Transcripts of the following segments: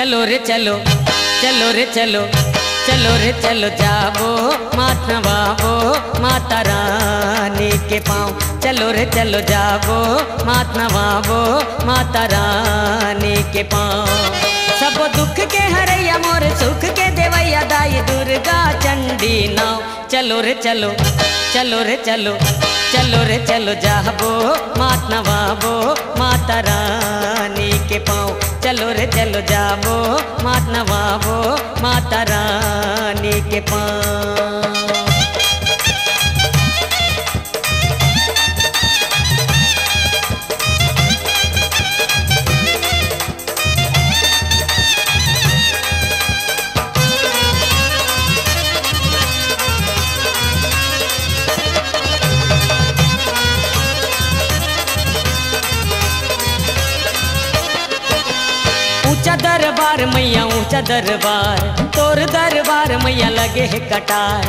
चलो रे चलो, चलो रे चलो, चलो रे चलो जाबो मात नवाबो माता रानी के पाँव। चलो रे चलो जाबो मात नवाबो माता रानी के पाँव। सब दुख के हरैया मोर सुख के देवैया दाई दुर्गा चंडी नाव। चलो रे चलो, चलो रे चलो, चलो रे चलो जाबो मात नवाबो माता रानी के पाँव। चलो रे चलो जाबो मात नवाबो माता रानी के पाँव। ऊंचा दरबार मैया ऊंचा दरबार, तोर दरबार मैया लगे है कटार।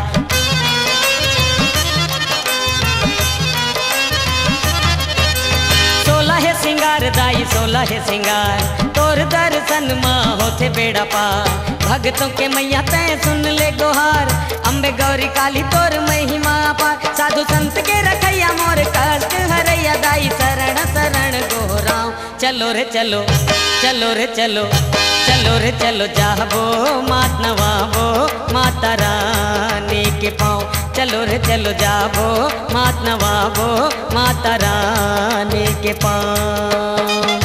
सोलह है सिंगार दाई सोलह है सिंगार, तोर दर्शन माँ होते बेड़ा पार। भक्तों के मैया तय सुन ले गुहार, अम्बे गौरी काली तोर महिमा पार। साधु संत के रखैया मोर कष्ट हरैया दाई शरण शरण गोराम। चलो रे चलो, चलो रे चलो, चलो रे चलो जाबो मात नवाबो माता रानी के पाँव। चलो रे चलो जाबो मात नवाबो माता रानी के पाँव।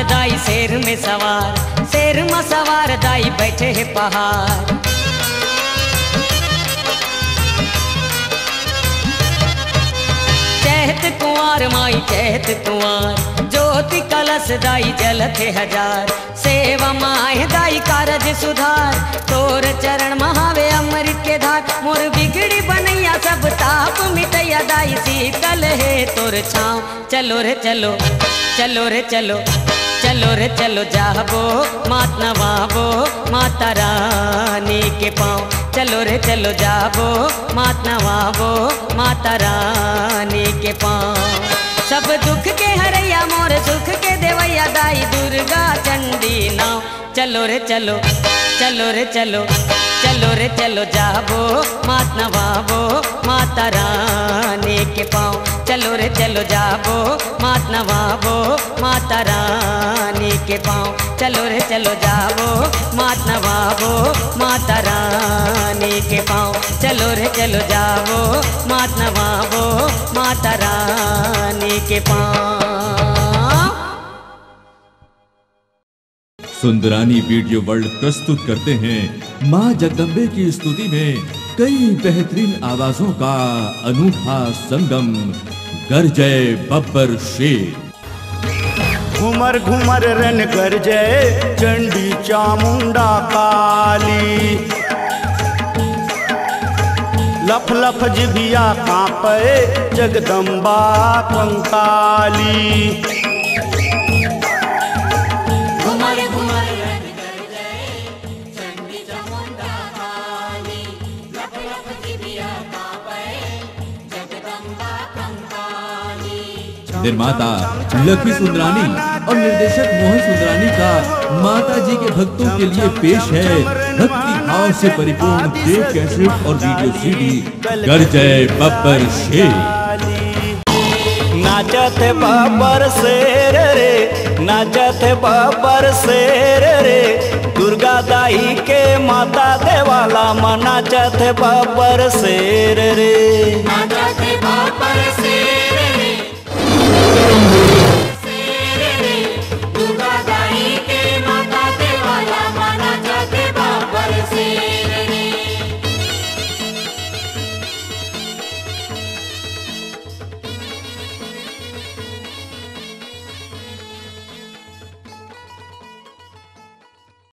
दाई शेर में सवार, शेर में सवार दाई बैठे है पहाड़। चहत कुंवर माई चहत कुंवर, ज्योति कलश दाई जलत है हजार। सेवा माए दाई कारज सुधार, तोर चरण महावे अमृत के धार। मोर बिगड़ी बनैया सब ताप मिटैया दाई शीतल है तोर छाँव। चलो रे चलो, चलो रे चलो, चलो रे चलो जाबो मात नवाबो माता रानी के पाँव। चलो रे चलो जाबो मात नवाबो माता रानी के पाँव। सब दुख के हरैया मोर सुख के देवैया दाई दुर्गा चंडी नाव। चलो रे चलो, चलो रे चलो, चलो रे चलो जाबो मात नवाबो माता रानी के पाँव। चलो रे चलो जाबो मात नवाबो माता रानी के पाँव। चलो रे चलो जाबो मात नवाबो माता रानी के पाँव। चलो रे चलो जाबो मात नवाबो माता रानी के पाँव। सुंदरानी वीडियो वर्ल्ड प्रस्तुत करते हैं माँ जगदम्बे की स्तुति में कई बेहतरीन आवाजों का अनूठा संगम। गरजे बब्बर शेर। घुमर घुमर रन गरजे चंडी चामुंडा काली। लफ लफ जिभिया कांपे जगदम्बा कंकाली। निर्माता लकी सुंदरानी और निर्देशक मोहन सुंदरानी का माता जी के भक्तों के लिए पेश है भक्ति भाव से परिपूर्ण टेप कैसेट और वीडियो सीडी गरजे बब्बर शेर। नाचत बब्बर शेर रे, नाचत बब्बर शेर रे, दुर्गा दाई के माता देवाला माँ नाचत बब्बर शेर रे। नाचत बब्बर शेर रे,